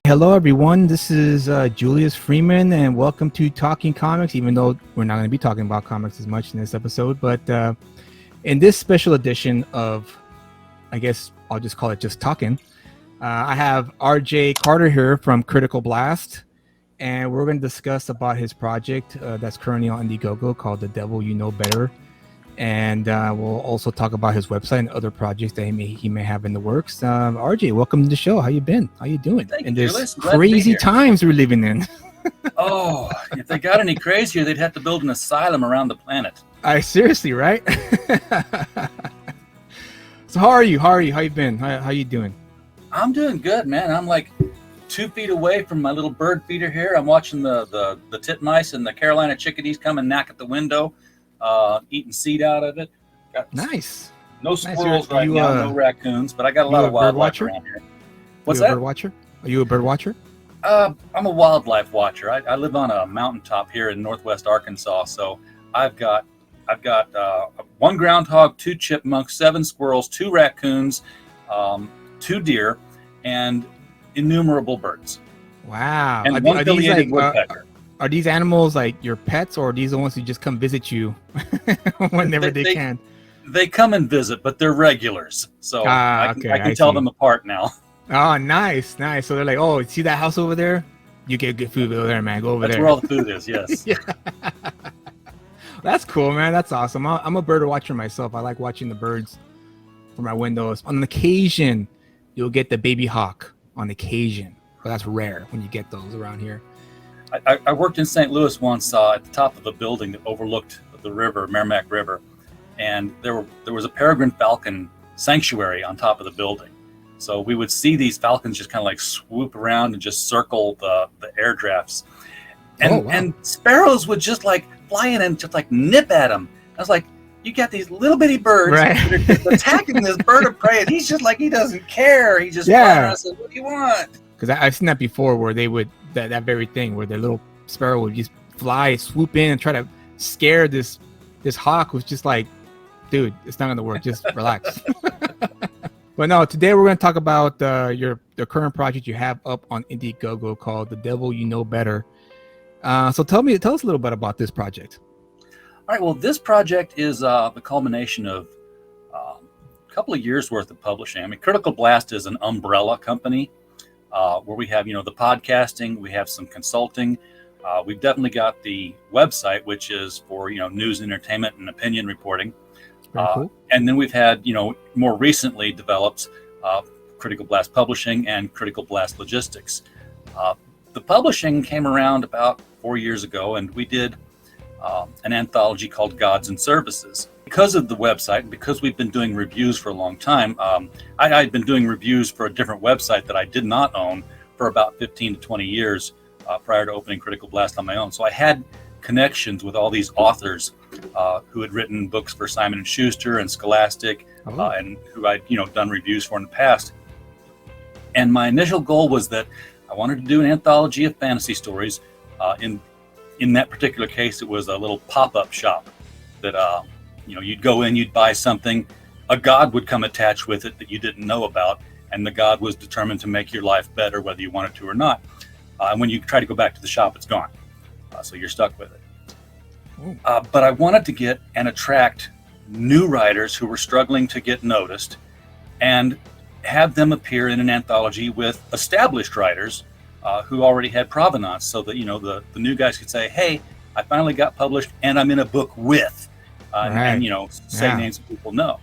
Hello, everyone. This is Julius Freeman, and welcome to Talking Comics. Even though we're not going to be talking about comics as much in this episode, but in this special edition of, I guess I'll just call it Just Talking, I have RJ Carter here from Critical Blast, and we're going to discuss about his project that's currently on Indiegogo called The Devil You Know Better. And we'll also talk about his website and other projects that he may have in the works. RJ, welcome to the show. How you been? How you doing? Thank in you, this crazy times we're living in. Oh, if they got any crazier, they'd have to build an asylum around the planet. Seriously, right? So how are you? How you been? How you doing? I'm doing good, man. I'm like 2 feet away from my little bird feeder here. I'm watching the titmice and the Carolina chickadees come and knock at the window. Eating seed out of it. Got nice. No squirrels right now, no raccoons, but I got a lot of wildlife around here. What's that? Are you a bird watcher? I'm a wildlife watcher. I live on a mountaintop here in northwest Arkansas, so I've got 1 groundhog, 2 chipmunks, 7 squirrels, 2 raccoons, 2 deer, and innumerable birds. Wow. And 1 affiliated woodpecker. Are these animals like your pets, or are these the ones who just come visit you whenever they can? They come and visit, but they're regulars, so I can tell them apart now. Oh, nice. So they're like, oh, see that house over there? You get good food over there, man. Go over there. That's where all the food is, yes. Yeah. That's cool, man. That's awesome. I'm a bird watcher myself. I like watching the birds from my windows. On occasion, you'll get the baby hawk on occasion, but that's rare when you get those around here. I worked in St. Louis once at the top of a building that overlooked the river, Merrimack River, and there was a peregrine falcon sanctuary on top of the building. So we would see these falcons just kind of like swoop around and just circle the air drafts. And, and sparrows would just like fly in and just like nip at them. I was like, you got these little bitty birds that are just attacking this bird of prey, and he's just like, he doesn't care. He just I said, what do you want? Because I've seen that before where they would, that very thing where their little sparrow would just fly, swoop in and try to scare this hawk who's just like, dude, it's not going to work. Just relax. But no, today we're going to talk about the current project you have up on Indiegogo called The Devil You Know Better. So tell us a little bit about this project. All right. Well, this project is the culmination of a couple of years worth of publishing. I mean, Critical Blast is an umbrella company where we have, the podcasting, we have some consulting. We've definitely got the website, which is for, news, entertainment, and opinion reporting. Cool. And then we've had, more recently developed Critical Blast Publishing and Critical Blast Logistics. The publishing came around about 4 years ago, and we did an anthology called Gods and Services. Because of the website, and because we've been doing reviews for a long time, I had been doing reviews for a different website that I did not own for about 15 to 20 years prior to opening Critical Blast on my own. So I had connections with all these authors who had written books for Simon & Schuster and Scholastic, and who I'd done reviews for in the past. And my initial goal was that I wanted to do an anthology of fantasy stories. In that particular case, it was a little pop-up shop that you'd go in, you'd buy something, a god would come attached with it that you didn't know about, and the god was determined to make your life better whether you wanted to or not. And when you try to go back to the shop, it's gone. So you're stuck with it. But I wanted to get and attract new writers who were struggling to get noticed and have them appear in an anthology with established writers who already had provenance, so that the new guys could say, hey, I finally got published and I'm in a book with and say names that people know.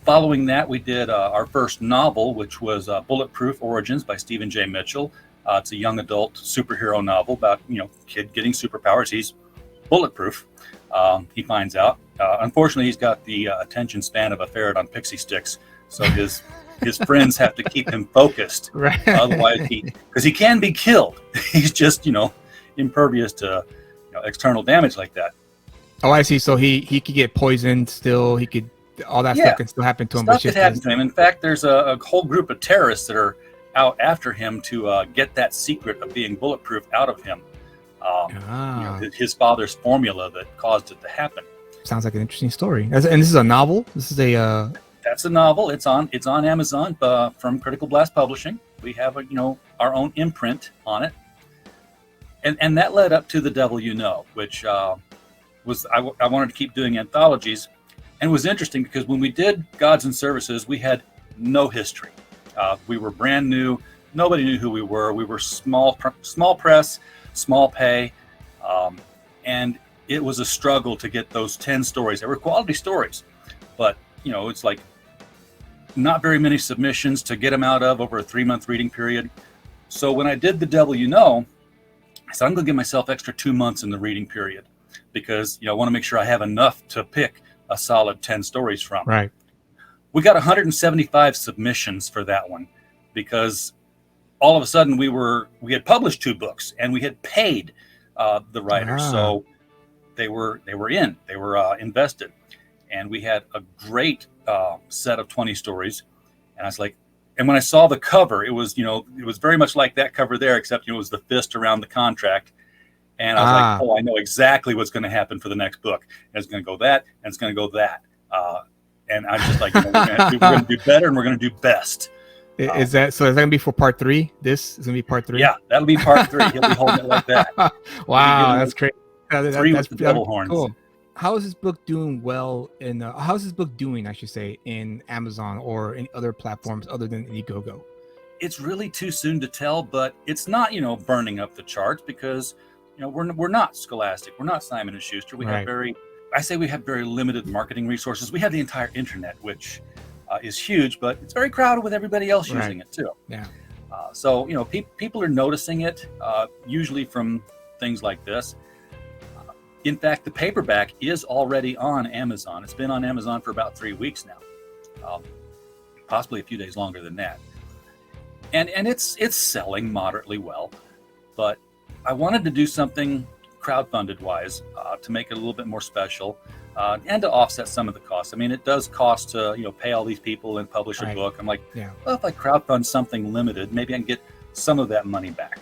Following that, we did our first novel, which was Bulletproof Origins by Stephen J. Mitchell. It's a young adult superhero novel about kid getting superpowers. He's bulletproof. He finds out. Unfortunately, he's got the attention span of a ferret on pixie sticks, so his friends have to keep him focused. Right. Otherwise, because he can be killed. He's just impervious to external damage like that. Oh, I see. So he could get poisoned still. He could, all that stuff can still happen to him. Stuff could happen to him. In fact, there's a whole group of terrorists that are out after him to get that secret of being bulletproof out of him. His father's formula that caused it to happen. Sounds like an interesting story. And this is a novel? This is a... That's a novel. It's on Amazon from Critical Blast Publishing. We have our own imprint on it, and that led up to The Devil You Know, which was I wanted to keep doing anthologies, and it was interesting because when we did Gods and Services, we had no history. We were brand new. Nobody knew who we were. We were small press, small pay, and it was a struggle to get those 10 stories. They were quality stories, but it's like not very many submissions to get them out of over a 3-month reading period. So when I did The Devil You Know, I said I'm going to give myself extra 2 months in the reading period because I want to make sure I have enough to pick a solid 10 stories from. Right. We got 175 submissions for that one because all of a sudden we had published 2 books and we had paid the writers, so they were invested, and we had a great set of 20 stories. And I was like, and when I saw the cover, it was very much like that cover there, except it was the fist around the contract. And I was like, oh, I know exactly what's going to happen for the next book. And it's going to go that, and it's going to go that. And I'm just like, we're going to do better, and we're going to do best. Is that going to be for part 3? This is going to be part 3? Yeah, that'll be part 3. He'll be holding it like that. Wow, that's great. 3 with the devil horns. Cool. How is this book doing how's this book doing, I should say, in Amazon or in other platforms other than Indiegogo? It's really too soon to tell, but it's not, burning up the charts because, we're not Scholastic. We're not Simon & Schuster. We have very limited marketing resources. We have the entire internet, which is huge, but it's very crowded with everybody else using it too. Yeah. So, people are noticing it, usually from things like this. In fact, the paperback is already on Amazon. It's been on Amazon for about 3 weeks now, possibly a few days longer than that. And it's selling moderately well, but I wanted to do something crowdfunded wise to make it a little bit more special and to offset some of the costs. I mean, it does cost to pay all these people and publish a book. I'm like, well, if I crowdfund something limited, maybe I can get some of that money back.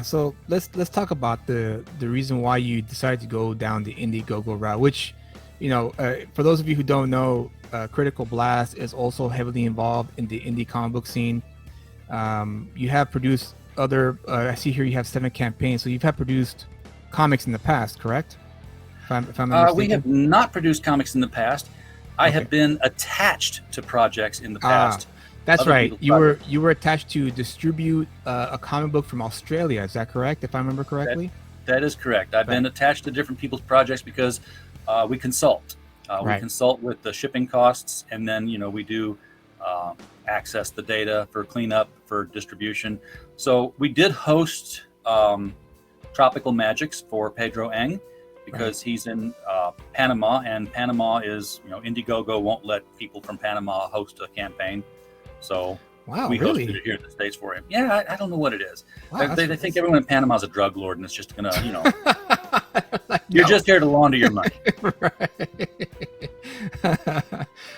So let's talk about the reason why you decided to go down the Indiegogo route, which, for those of you who don't know, Critical Blast is also heavily involved in the indie comic book scene. You have produced I see here you have 7 campaigns, so you've produced comics in the past, correct? If I'm not we have not produced comics in the past. I have been attached to projects in the past. That's right. You were attached to distribute a comic book from Australia. Is that correct? If I remember correctly. That is correct. I've been attached to different people's projects because we consult. We consult with the shipping costs, and then we do access the data for cleanup, for distribution. So we did host Tropical Magics for Pedro Eng because he's in Panama, and Panama is Indiegogo won't let people from Panama host a campaign. So we hosted it here in the States for him. Yeah, I don't know what it is. Wow, they think everyone in Panama is a drug lord, and it's just gonna, you're just here to launder your money.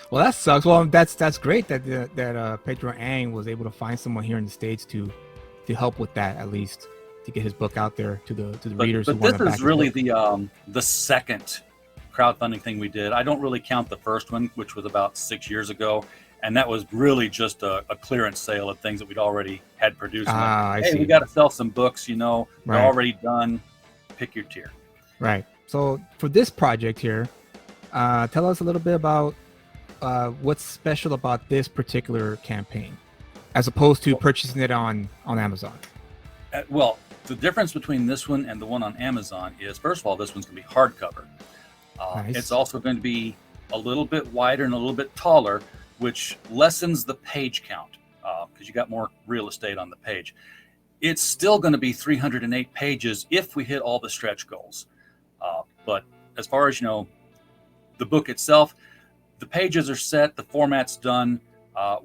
Well, that sucks. Well, that's great that Pedro Eng was able to find someone here in the States to help with that, at least to get his book out there to the readers. But this is really the second crowdfunding thing we did. I don't really count the first one, which was about 6 years ago. And that was really just a clearance sale of things that we'd already had produced. I see. We got to sell some books, they're already done. Pick your tier. Right. So for this project here, tell us a little bit about what's special about this particular campaign, as opposed to purchasing it on Amazon. Well, the difference between this one and the one on Amazon is, first of all, this one's going to be hardcover. Nice. It's also going to be a little bit wider and a little bit taller, which lessens the page count because you got more real estate on the page. It's still going to be 308 pages if we hit all the stretch goals. But as far as, the book itself, the pages are set, the format's done.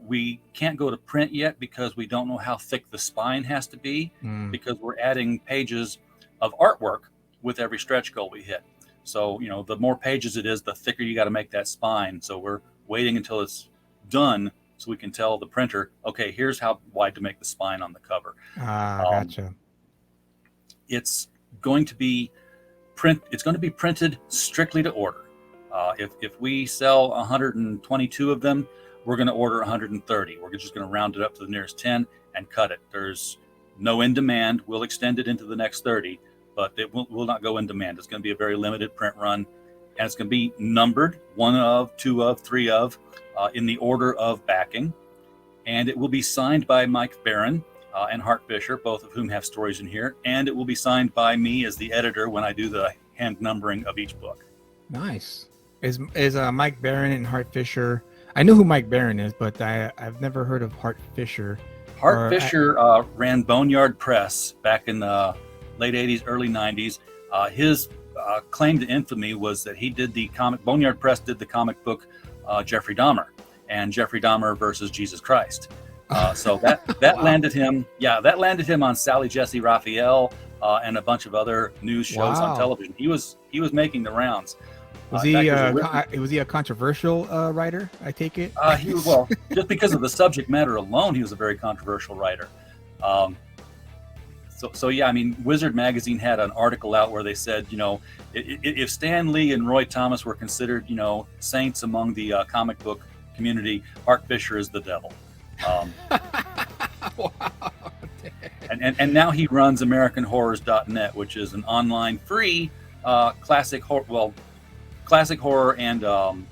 We can't go to print yet because we don't know how thick the spine has to be because we're adding pages of artwork with every stretch goal we hit. So, the more pages it is, the thicker you got to make that spine. So we're waiting until it's done so we can tell the printer, okay, here's how wide to make the spine on the cover. Gotcha. It's going to be printed strictly to order. If we sell 122 of them, we're going to order 130. We're just going to round it up to the nearest 10 and cut it. There's no in demand. We'll extend it into the next 30, but it will not go in demand. It's going to be a very limited print run, and it's going to be numbered, 1 of, 2 of, 3 of, in the order of backing. And it will be signed by Mike Baron and Hart Fisher, both of whom have stories in here. And it will be signed by me as the editor when I do the hand numbering of each book. Nice. Is Mike Baron and Hart Fisher? I know who Mike Baron is, but I've never heard of Hart Fisher. Hart Fisher ran Boneyard Press back in the late 80s, early 90s. His claim to infamy was that he did the comic, Boneyard Press did the comic book Jeffrey Dahmer and Jeffrey Dahmer versus Jesus Christ. So that Wow. landed him, that landed him on Sally Jesse Raphael and a bunch of other news shows Wow. on television. He was making the rounds. Was In fact, was he a controversial writer? I take it. well, just because of the subject matter alone, he was a very controversial writer. So yeah, I mean, Wizard Magazine had an article out where they said, if Stan Lee and Roy Thomas were considered, saints among the comic book community, Hart Fisher is the devil. Wow. And now he runs AmericanHorrors.net, which is an online free classic horror and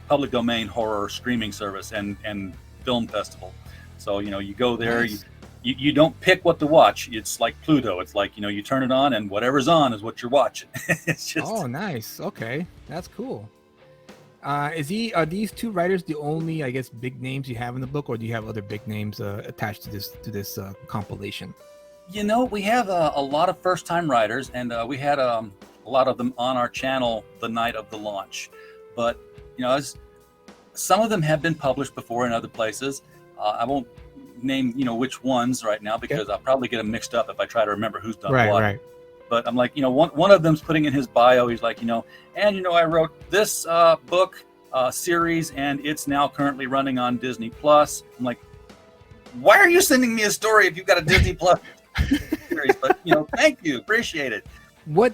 public domain horror streaming service and film festival. So you go there, Nice. you don't pick what to watch. It's like Pluto. It's like you turn it on and whatever's on is what you're watching. It's just Oh, nice. Okay, that's cool. Are these two writers the only, I guess, big names you have in the book, or do you have other big names attached to this compilation? we have a lot of first-time writers, and we had a lot of them on our channel the night of the launch. But some of them have been published before in other places. I won't name which ones right now because I'll probably get them mixed up if I try to remember who's done what. Right. But I'm like, one of them's putting in his bio. He's like, I wrote this book series, and it's now currently running on Disney Plus. I'm like, why are you sending me a story if you've got a Disney Plus series? But thank you, appreciate it. What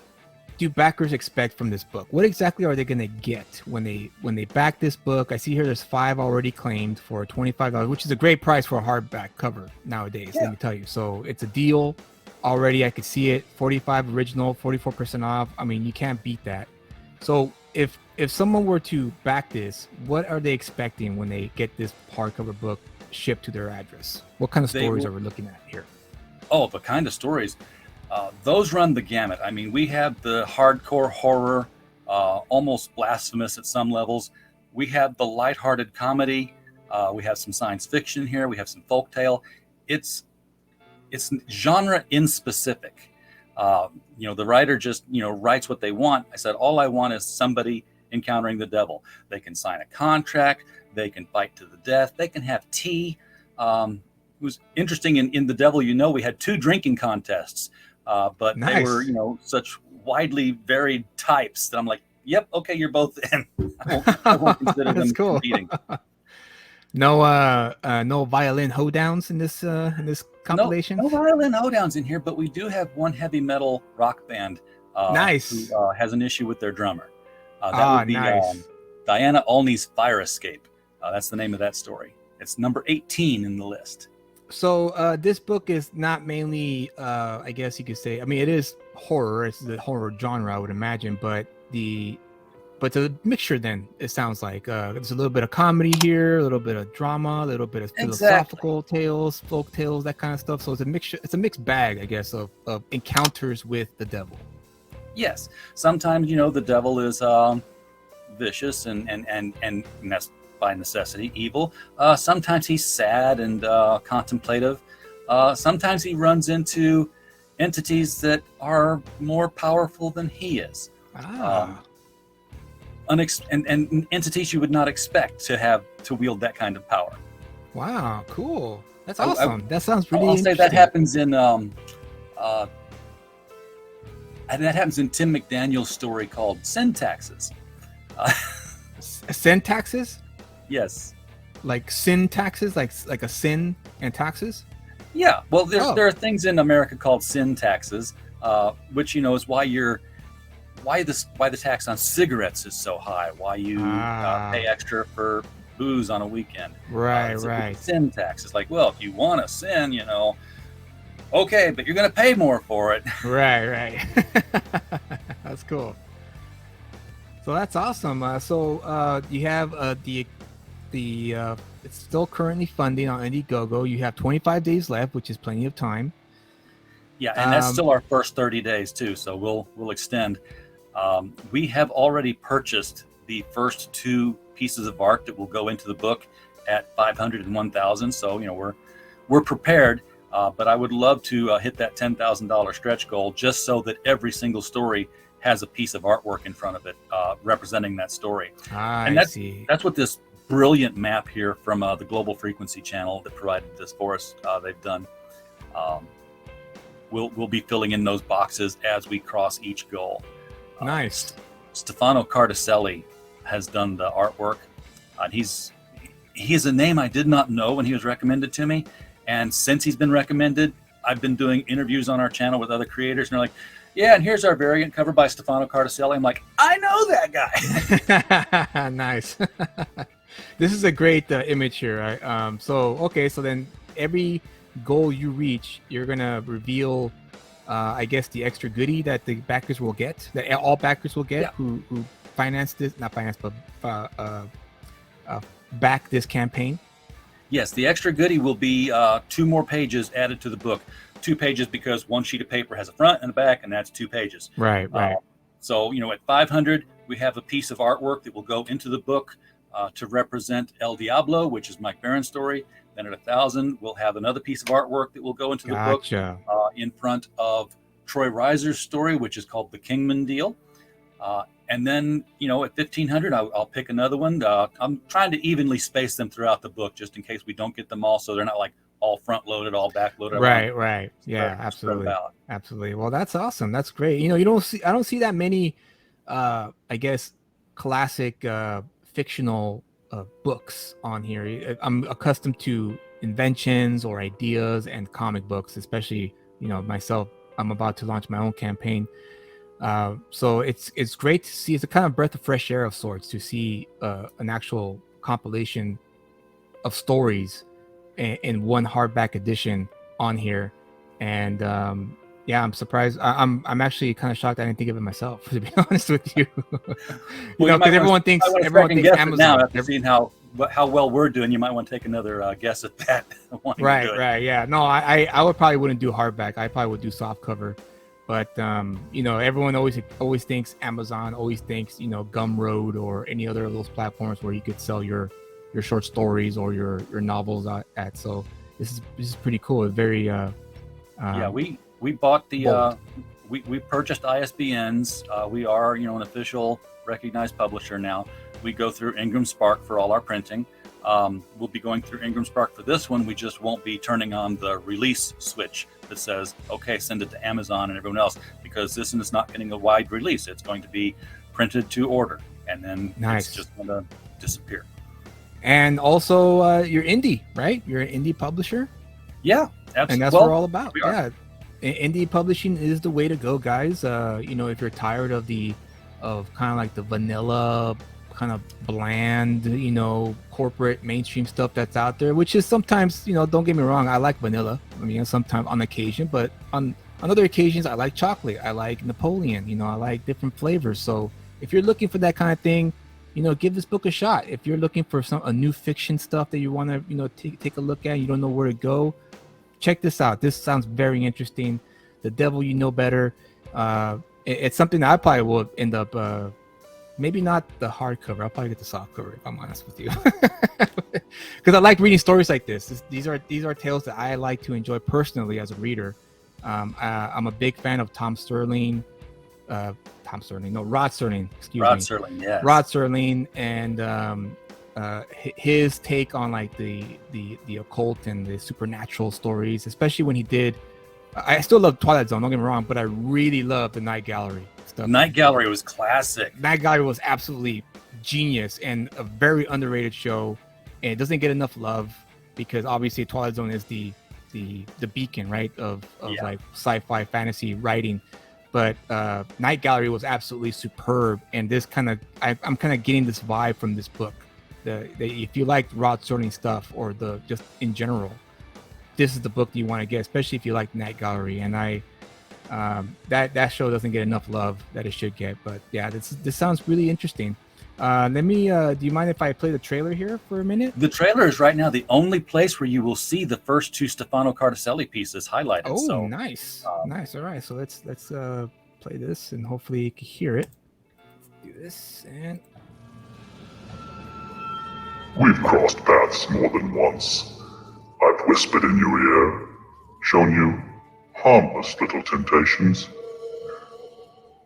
do backers expect from this book? What exactly are they going to get when they back this book? I see here there's 5 already claimed for $25, which is a great price for a hardback cover nowadays. Yeah. Let me tell you. So it's a deal already. I could see it. 45 original, 44% off. I mean, you can't beat that. So if someone were to back this, what are they expecting when they get this hardcover book shipped to their address? What kind of stories are we looking at here? Oh, the kind of stories. Those run the gamut. I mean, we have the hardcore horror, almost blasphemous at some levels. We have the lighthearted comedy. We have some science fiction here. We have some folktale. It's genre inspecific. The writer just writes what they want. I said all I want is somebody encountering the devil. They can sign a contract. They can fight to the death. They can have tea. It was interesting in The Devil we had 2 drinking contests, but Nice. they were such widely varied types that I'm like, yep, okay, you're both in. I won't consider them That's cool. competing. No violin hoedowns in this compilation. No violin hoedowns in here, but we do have one heavy metal rock band Nice. who has an issue with their drummer. That would be Nice. Diana Olney's Fire Escape. That's the name of that story. It's number 18 in the list. So this book is not mainly, I guess you could say, I mean, it is horror. It's the horror genre, I would imagine, but it's a mixture. Then it sounds like there's a little bit of comedy here, a little bit of drama, a little bit of philosophical tales, folk tales, that kind of stuff. So it's a mixture. It's a mixed bag, I guess, of encounters with the devil. Yes, sometimes the devil is vicious and that's by necessity evil. Sometimes he's sad and contemplative. Sometimes he runs into entities that are more powerful than he is. And entities you would not expect to wield that kind of power. Wow, cool. That's awesome. That sounds really I'll interesting. say that happens in Tim McDaniel's story called Syntaxes. Syntaxes? Yes. Like sin taxes, like a sin and taxes? Yeah. Well, there are things in America called sin taxes, which is why the tax on cigarettes is so high. Why you pay extra for booze on a weekend. Right, It's right. a sin tax. It's like, well, if you want to sin, okay, but you're going to pay more for it. Right, right. That's cool. So that's awesome. You have the it's still currently funding on Indiegogo. You have 25 days left, which is plenty of time. Yeah, and that's still our first 30 days too. So we'll extend. We have already purchased the first 2 pieces of art that will go into the book at 500 and 1,000. So we're prepared. But I would love to hit that $10,000 stretch goal, just so that every single story has a piece of artwork in front of it representing that story. I see. That's what this brilliant map here from the Global Frequency Channel that provided this for us, they've done. We'll be filling in those boxes as we cross each goal. Nice. Stefano Cardicelli has done the artwork. He's a name I did not know when he was recommended to me. And since he's been recommended, I've been doing interviews on our channel with other creators, and they're like, yeah, and here's our variant cover by Stefano Cardicelli. I'm like, I know that guy. Nice. This is a great image here. Right? So then every goal you reach, you're going to reveal, I guess, the extra goodie that the backers will get, that all backers will get, who financed this, not financed, but back this campaign. Yes, the extra goodie will be 2 more pages added to the book. 2 pages because 1 sheet of paper has a front and a back, and that's 2 pages. Right. So, at 500, we have a piece of artwork that will go into the book to represent El Diablo, which is Mike Barron's story. Then at 1,000, we'll have another piece of artwork that will go into the book in front of Troy Reiser's story, which is called The Kingman Deal. And then, at 1,500, I'll pick another one. I'm trying to evenly space them throughout the book, just in case we don't get them all, so they're not like all front loaded, all back loaded. Right. Yeah, absolutely. Well, that's awesome. That's great. I don't see that many, I guess, classic fictional books on here. I'm accustomed to inventions or ideas and comic books, especially, myself. I'm about to launch my own campaign. So it's great to see. It's a kind of breath of fresh air of sorts to see an actual compilation of stories in one hardback edition on here. And I'm surprised. I'm actually kind of shocked I didn't think of it myself, to be honest with you. Because everyone thinks Amazon. Now, after seeing how well we're doing, you might want to take another guess at that. Right. Yeah. No, I probably wouldn't do hardback. I probably would do soft cover. But everyone always thinks Amazon, always thinks Gumroad or any other of those platforms where you could sell your short stories or your novels at. So this is pretty cool. It's very we bought the we purchased ISBNs. We are an official recognized publisher now. We go through Ingram Spark for all our printing. We'll be going through Ingram Spark for this one. We just won't be turning on the release switch that says, okay, send it to Amazon and everyone else, because this one is not getting a wide release. It's going to be printed to order, and then it's just going to disappear. And also, you're indie, right? You're an indie publisher? Yeah, absolutely. And that's what we're all about. Yeah. Indie publishing is the way to go, guys. If you're tired of kind of like the vanilla, kind of bland, corporate mainstream stuff that's out there, which is sometimes, don't get me wrong, I like vanilla. I mean, sometimes on occasion, but on other occasions, I like chocolate. I like Napoleon. I like different flavors. So if you're looking for that kind of thing, give this book a shot. If you're looking for a new fiction stuff that you want to, take a look at, you don't know where to go, check this out. This sounds very interesting. The Devil You Know Better. It's something that I probably will end up, maybe not the hardcover. I'll probably get the soft cover if I'm honest with you, because I like reading stories like this. These are tales that I like to enjoy personally as a reader. I'm a big fan of Rod Serling. Yes. Rod Serling, and his take on like the occult and the supernatural stories, especially when he did. I still love Twilight Zone, don't get me wrong, but I really love the Night Gallery stuff. Night Gallery was classic. Night Gallery was absolutely genius and a very underrated show, and it doesn't get enough love because obviously Twilight Zone is the beacon, right, of like sci-fi fantasy writing. But Night Gallery was absolutely superb, and this I'm kind of getting this vibe from this book. if you like rod sorting stuff or the just in general, this is the book you want to get, especially if you like Night Gallery. And that show doesn't get enough love that it should get. But yeah, this sounds really interesting. Let me. Do you mind if I play the trailer here for a minute? The trailer is right now the only place where you will see the first 2 Stefano Cardacelli pieces highlighted. Oh, so, nice. Nice. All right. So let's play this and hopefully you can hear it. Let's do this and. We've crossed paths more than once. I've whispered in your ear, shown you harmless little temptations.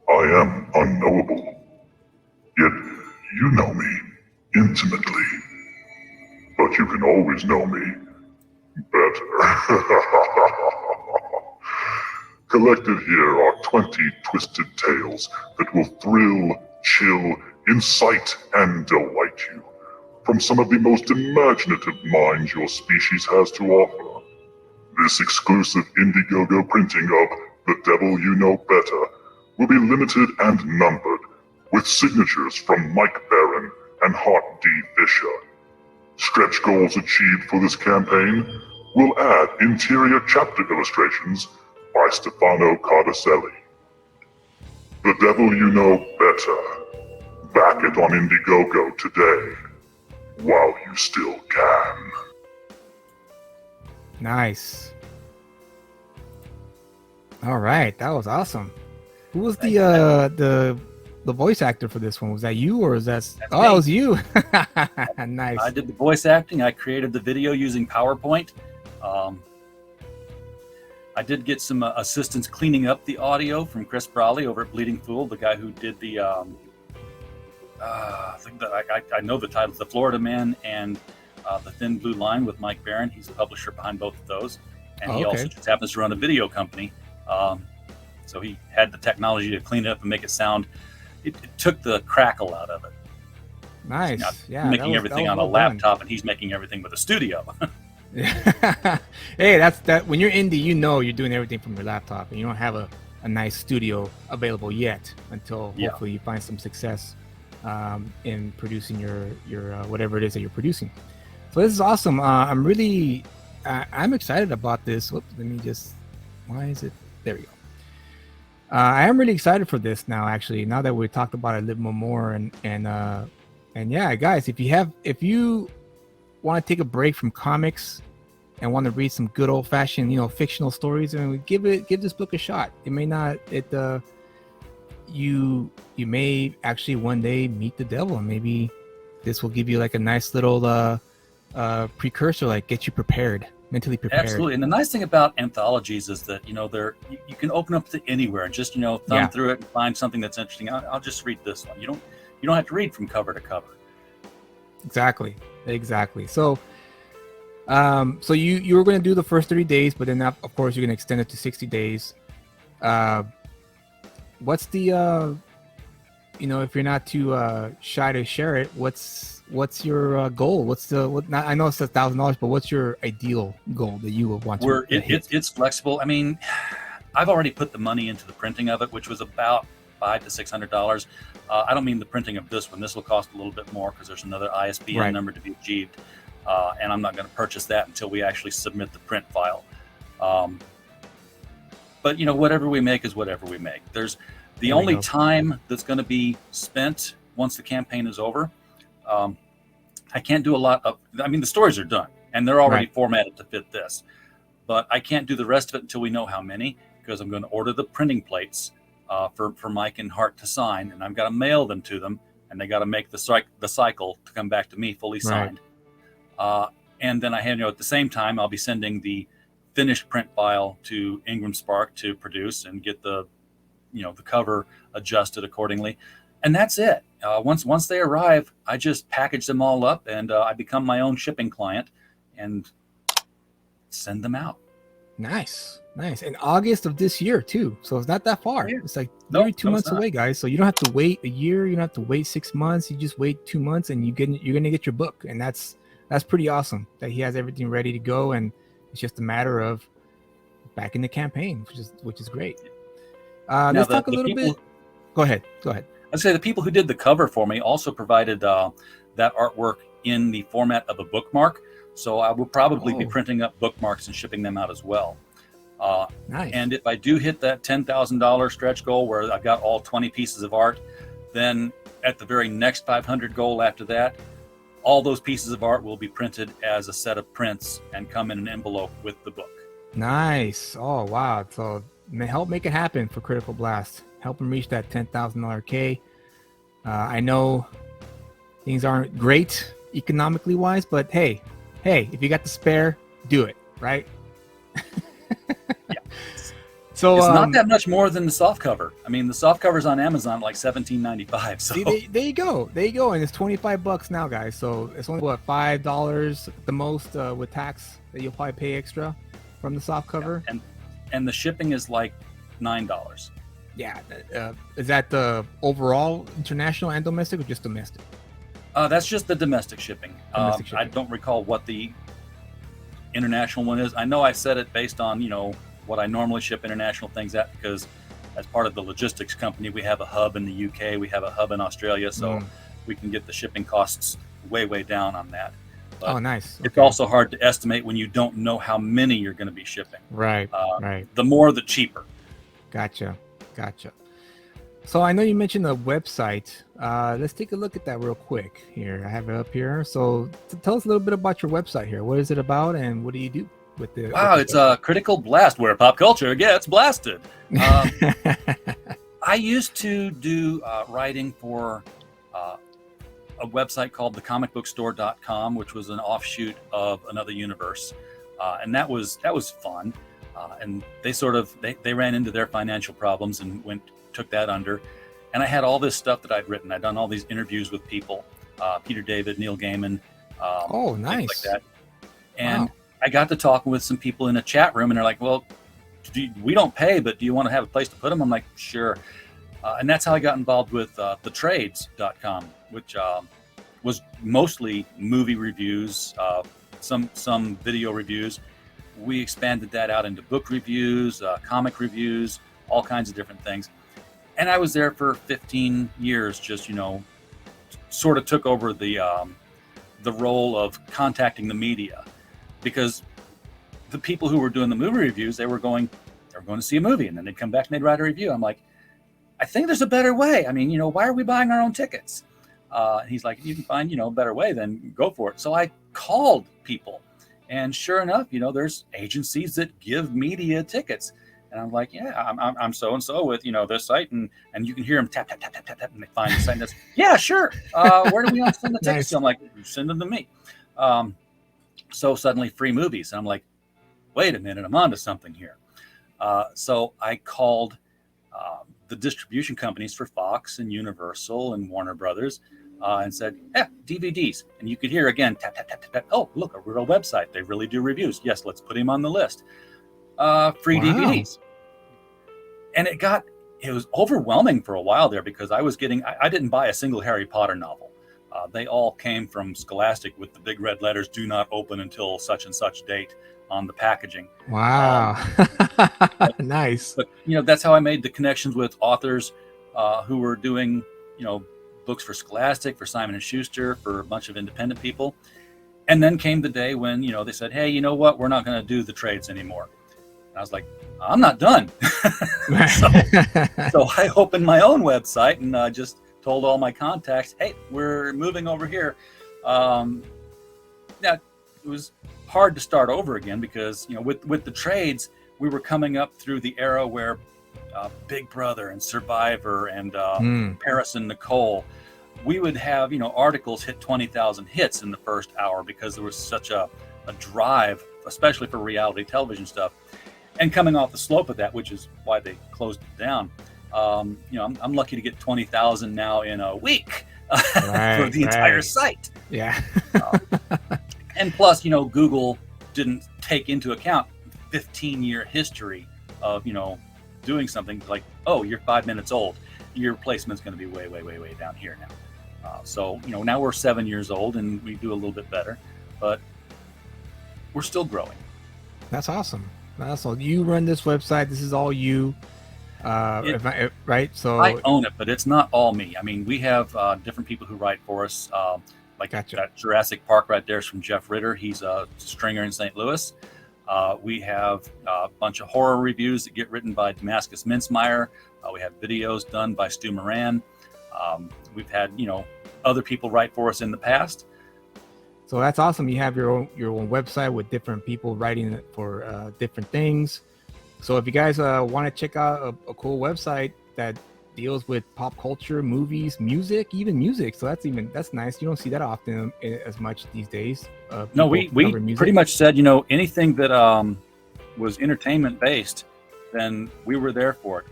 I am unknowable, yet you know me intimately. But you can always know me better. Collected here are 20 twisted tales that will thrill, chill, incite, and delight you from some of the most imaginative minds your species has to offer. This exclusive Indiegogo printing of The Devil You Know Better will be limited and numbered, with signatures from Mike Barron and Hart D. Fisher. Stretch goals achieved for this campaign will add interior chapter illustrations by Stefano Cardacelli. The Devil You Know Better. Back it on Indiegogo today, while you still can. Nice. All right, that was awesome. Who was the voice actor for this one? Was that you or was that? Oh, that was you. Nice. I did the voice acting. I created the video using PowerPoint. I did get some assistance cleaning up the audio from Chris Brawley over at Bleeding Fool, the guy who did the. I know the titles, The Florida Man and The Thin Blue Line with Mike Barron. He's the publisher behind both of those, and he also just happens to run a video company. So he had the technology to clean it up and make it sound. It took the crackle out of it. Nice. Yeah. Making everything on a laptop, and he's making everything with a studio. Hey, that's that. When you're indie, you know you're doing everything from your laptop, and you don't have a nice studio available yet until hopefully you find some success in producing your whatever it is that you're producing. So this is awesome. I'm really I'm excited about this. Whoops, let me just. Why is it? There we go. I am really excited for this now. Actually, now that we talked about it a little more, and yeah, guys, if you want to take a break from comics and want to read some good old fashioned, fictional stories, and give this book a shot. It may not. You may actually one day meet the devil, and maybe this will give you like a nice little precursor, like get you prepared. Mentally prepared. Absolutely. And the nice thing about anthologies is that you can open up to anywhere and just thumb through it and find something that's interesting. I'll just read this one. You don't have to read from cover to cover. Exactly. So you were going to do the first 30 days, but then of course you're going to extend it to 60 days. What's the if you're not too shy to share it, what's your goal? I know it's $1,000, but what's your ideal goal that you would want to hit? It's flexible. I mean, I've already put the money into the printing of it, which was about $500 to $600. I don't mean the printing of this one. This will cost a little bit more because there's another ISBN number to be achieved, and I'm not going to purchase that until we actually submit the print file. But whatever we make is whatever we make. There's the only time that's going to be spent once the campaign is over. I can't do a lot of. I mean, the stories are done and they're already formatted to fit this, but I can't do the rest of it until we know how many, because I'm going to order the printing plates for Mike and Hart to sign, and I've got to mail them to them, and they got to make the cycle to come back to me fully signed. And then at the same time, I'll be sending the finished print file to Ingram Spark to produce and get the cover adjusted accordingly. And that's it. Once they arrive, I just package them all up, and I become my own shipping client and send them out. Nice. In August of this year too, so it's not that far. It's like maybe 2 months away, guys. So you don't have to wait a year. You don't have to wait 6 months. You just wait 2 months, and you're gonna get your book, and that's pretty awesome. That he has everything ready to go, and it's just a matter of back in the campaign, which is great. Let's talk a little bit. Go ahead. I'd say the people who did the cover for me also provided that artwork in the format of a bookmark. So I will probably be Oh. printing up bookmarks and shipping them out as well. Nice. And if I do hit that $10,000 stretch goal where I've got all 20 pieces of art, then at the very next 500 goal after that, all those pieces of art will be printed as a set of prints and come in an envelope with the book. Nice. Oh, wow. So help make it happen for Critical Blast. Help them reach that $10,000 K. I know things aren't great economically wise, but hey, if you got the spare, do it, right? Yeah. So It's not that much more than the soft cover. I mean, the soft cover's on Amazon like $17.95. So see, there you go, and it's $25 now, guys. So it's only what, $5 at the most with tax that you'll probably pay extra from the soft cover. and the shipping is like $9. Yeah. Is that the overall international and domestic, or just domestic? That's just the domestic shipping. Domestic I shipping. don't recall what the international one is. I know I said it based on, what I normally ship international things at, because as part of the logistics company, we have a hub in the UK, we have a hub in Australia, so we can get the shipping costs way, way down on that. But Oh, nice. it's Okay. also hard to estimate when you don't know how many you're going to be shipping. Right. Right. The more, the cheaper. Gotcha. So I know you mentioned a website. Let's take a look at that real quick here. I have it up here. So tell us a little bit about your website here. What is it about, and what do you do with the? Wow, it's a Critical Blast, where pop culture gets blasted. I used to do writing for a website called thecomicbookstore.com, which was an offshoot of Another Universe, and that was fun. And they ran into their financial problems and took that under. And I had all this stuff that I'd written. I'd done all these interviews with people, Peter David, Neil Gaiman, Oh, nice. things like that. And Wow. I got to talking with some people in a chat room, and they're like, well, we don't pay, but do you want to have a place to put them? I'm like, sure. And that's how I got involved with thetrades.com, which was mostly movie reviews, some video reviews. We expanded that out into book reviews, comic reviews, all kinds of different things. And I was there for 15 years, just, sort of took over the role of contacting the media, because the people who were doing the movie reviews, they were going to see a movie, and then they'd come back and they'd write a review. I'm like, I think there's a better way. I mean, why are we buying our own tickets? And he's like, you can find, a better way, then go for it. So I called people, and sure enough, there's agencies that give media tickets. And I'm like, yeah, I'm so-and-so with, this site. And you can hear them tap, tap, tap, tap, tap, tap, and they find the site and that's, yeah, sure. Where do we want to send the tickets? Nice. So I'm like, send them to me. So suddenly free movies. And I'm like, wait a minute, I'm onto something here. So I called the distribution companies for Fox and Universal and Warner Brothers and said, yeah, DVDs. And you could hear again, tap, tap, tap, tap, tap. Oh, look, a real website. They really do reviews. Yes, let's put him on the list. Free Wow. DVDs. And it was overwhelming for a while there, because I didn't buy a single Harry Potter novel. They all came from Scholastic with the big red letters, do not open until such and such date on the packaging. Wow. Nice. But, that's how I made the connections with authors who were doing, books for Scholastic, for Simon & Schuster, for a bunch of independent people. And then came the day when, they said, hey, you know what? We're not going to do the trades anymore. And I was like, I'm not done. So I opened my own website and just told all my contacts, hey, we're moving over here. Now, it was hard to start over again because, with the trades, we were coming up through the era where Big Brother and Survivor and Paris and Nicole, we would have, articles hit 20,000 hits in the first hour because there was such a drive, especially for reality television stuff. And coming off the slope of that, which is why they closed it down, I'm lucky to get 20,000 now in a week for the entire site. Yeah. And plus, Google didn't take into account 15-year history of, doing something like, oh, you're 5 minutes old. Your placement's going to be way, way, way, way down here now. So, now we're 7 years old and we do a little bit better, but we're still growing. That's awesome. That's all. You run this website. This is all you, right? So I own it, but it's not all me. I mean, we have different people who write for us. Like Gotcha. that Jurassic Park right there is from Jeff Ritter. He's a stringer in St. Louis. We have a bunch of horror reviews that get written by Damascus Mincemeyer. We have videos done by Stu Moran. We've had, other people write for us in the past. So that's awesome. You have your own website with different people writing for different things. So if you guys want to check out a cool website that deals with pop culture, movies, music, even music. So that's nice. You don't see that often as much these days. No, we pretty much said, anything that was entertainment based, then we were there for it.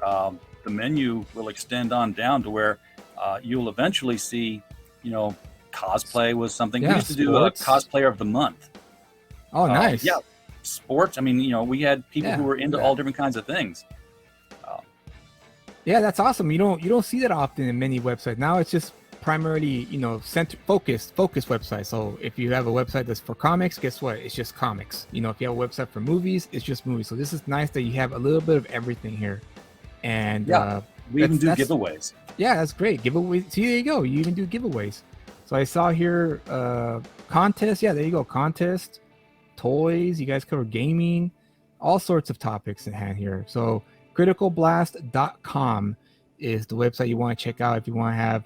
The menu will extend on down to where you'll eventually see, cosplay was something. Yeah, we used to do a cosplayer of the month. Oh, nice. Yeah. Sports. I mean, we had people who were into all different kinds of things. Yeah, that's awesome. You don't see that often in many websites. Now it's just primarily, focused website. So if you have a website that's for comics, guess what? It's just comics. If you have a website for movies, it's just movies. So this is nice that you have a little bit of everything here. And we even do giveaways. Yeah, that's great. Giveaways. See, there you go. You even do giveaways. So I saw here contest. Yeah, there you go. Contest, toys. You guys cover gaming, all sorts of topics in hand here. So criticalblast.com is the website you want to check out if you want to have,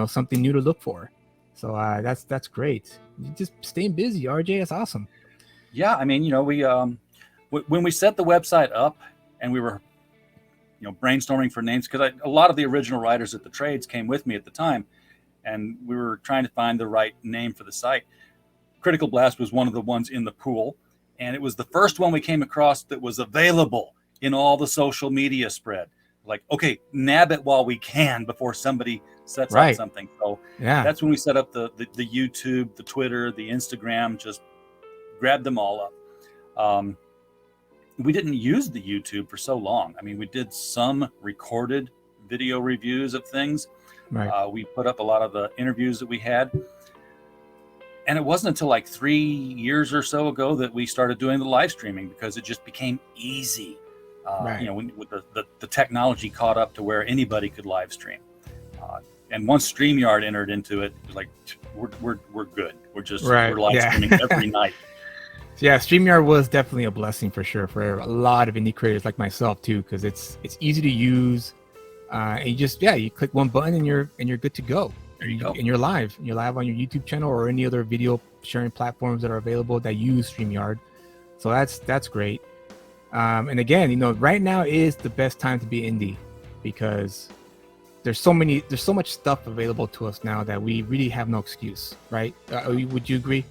something new to look for. So that's great. You just staying busy, RJ. That's awesome. Yeah, I mean, we when we set the website up and we were, brainstorming for names, because a lot of the original writers at the trades came with me at the time, and we were trying to find the right name for the site. Critical Blast was one of the ones in the pool, and it was the first one we came across that was available in all the social media spread. Like, okay, nab it while we can before somebody sets up something. So that's when we set up the YouTube, the Twitter, the Instagram, just grabbed them all up. We didn't use the YouTube for so long. I mean, we did some recorded video reviews of things. Right. We put up a lot of the interviews that we had. And it wasn't until like 3 years or so ago that we started doing the live streaming, because it just became easy. When the technology caught up to where anybody could live stream. And once StreamYard entered into it, it was like, we're good. We're live streaming every night. Yeah, StreamYard was definitely a blessing for sure for a lot of indie creators like myself too, because it's easy to use. And you click one button and you're good to go. There you go. And you're live. You're live on your YouTube channel or any other video sharing platforms that are available that use StreamYard. So that's great. And again, right now is the best time to be indie, because there's so much stuff available to us now that we really have no excuse, right? Would you agree?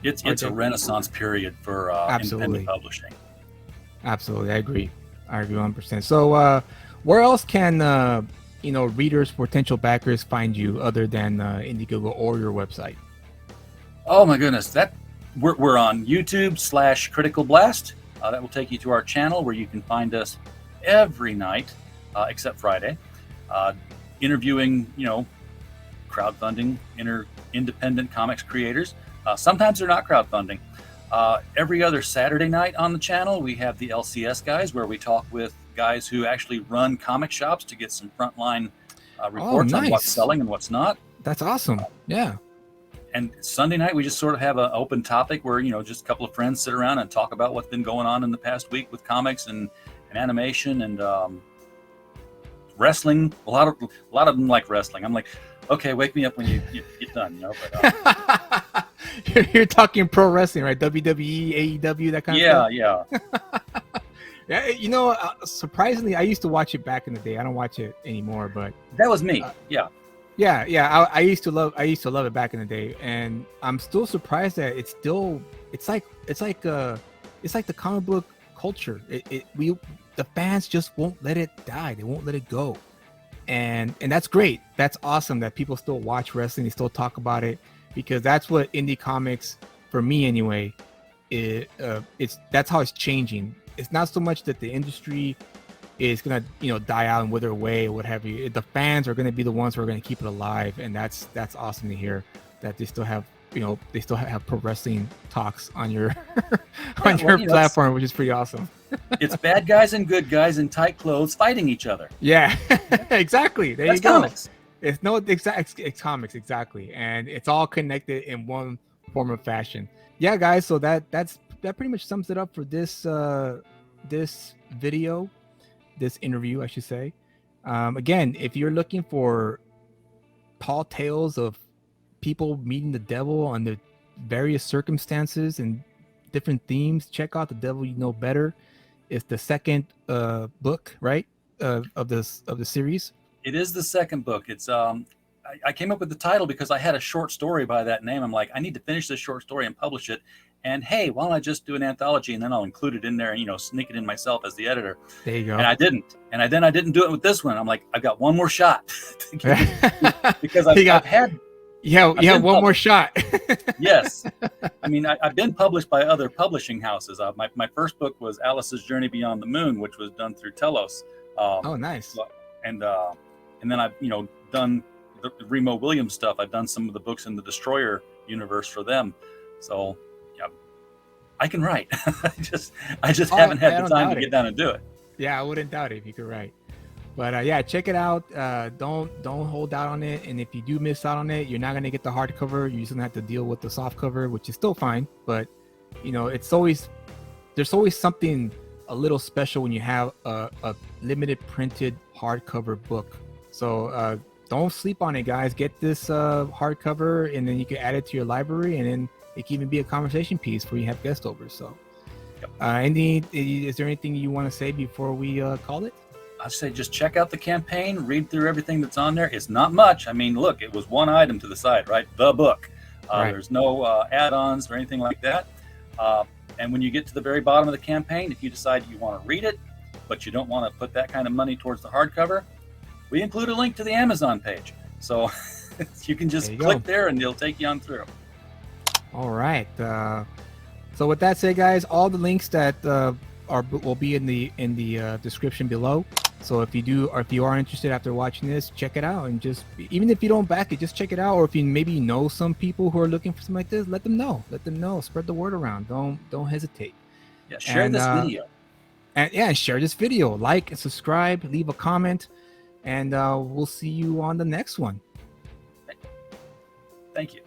It's a renaissance period for independent publishing. Absolutely, I agree 100%. So where else can readers, potential backers find you other than Indiegogo or your website? Oh my goodness, we're on YouTube /Critical Blast. That will take you to our channel where you can find us every night, except Friday, interviewing, crowdfunding, independent comics creators. Sometimes they're not crowdfunding. Every other Saturday night on the channel, we have the LCS guys, where we talk with guys who actually run comic shops to get some frontline reports on what's selling and what's not. That's awesome. Yeah. And Sunday night, we just sort of have an open topic where, just a couple of friends sit around and talk about what's been going on in the past week with comics and animation and wrestling. A lot of them like wrestling. I'm like, okay, wake me up when you get done, But you're talking pro wrestling, right? WWE, AEW, that kind of stuff. Yeah. Yeah. Surprisingly, I used to watch it back in the day. I don't watch it anymore, but that was me. Yeah. I used to love it back in the day, and I'm still surprised that it's like the comic book culture. The fans just won't let it die. They won't let it go, and that's great. That's awesome that people still watch wrestling. They still talk about it, because that's what indie comics, for me anyway, that's how it's changing. It's not so much that the industry is gonna die out and wither away or what have you. The fans are gonna be the ones who are gonna keep it alive, and that's awesome to hear that they still have pro wrestling talks on your platform, which is pretty awesome. It's bad guys and good guys in tight clothes fighting each other. Yeah. Exactly. There that's you go. Comics. It's no exact it's comics exactly, and it's all connected in one form of fashion. Yeah, guys. So that pretty much sums it up for this this video, this interview, I should say. Again, if you're looking for tall tales of people meeting the devil under various circumstances and different themes, check out The Devil You Know Better. It's the second book, right, of the series. It is the second book. It's I came up with the title because I had a short story by that name. I'm like, I need to finish this short story and publish it. And hey, why don't I just do an anthology and then I'll include it in there and, you know, sneak it in myself as the editor. There you go. And I didn't. And then I didn't do it with this one. I'm like, I've got one more shot because I've had. Yeah, one more shot. Yes. I mean, I've been published by other publishing houses. My first book was Alice's Journey Beyond the Moon, which was done through Telos. Oh, nice. And then I've, you know, done the Remo Williams stuff. I've done some of the books in the Destroyer universe for them. So, yeah, I can write. I just haven't had the time to get down and do it. Yeah, I wouldn't doubt it if you could write. But yeah, check it out. Don't hold out on it. And if you do miss out on it, you're not gonna get the hardcover. You're just gonna have to deal with the soft cover, which is still fine. But you know, there's always something a little special when you have a limited printed hardcover book. So don't sleep on it, guys. Get this hardcover, and then you can add it to your library, and then it can even be a conversation piece where you have guest over. So, is there anything you want to say before we call it? I say just check out the campaign, read through everything that's on there. It's not much. I mean, look, it was one item to the side, right? The book. Right. There's no add-ons or anything like that. And when you get to the very bottom of the campaign, if you decide you want to read it, but you don't want to put that kind of money towards the hardcover, we include a link to the Amazon page. So you can just click there and it'll take you on through. All right. So with that said, guys, all the links that will be in the description below. So if you are interested after watching this, check it out, and just, even if you don't back it, just check it out. Or if you maybe know some people who are looking for something like this, let them know. Spread the word around. Don't hesitate. Yeah, share this video. And share this video. Like and subscribe. Leave a comment, and we'll see you on the next one. Thank you.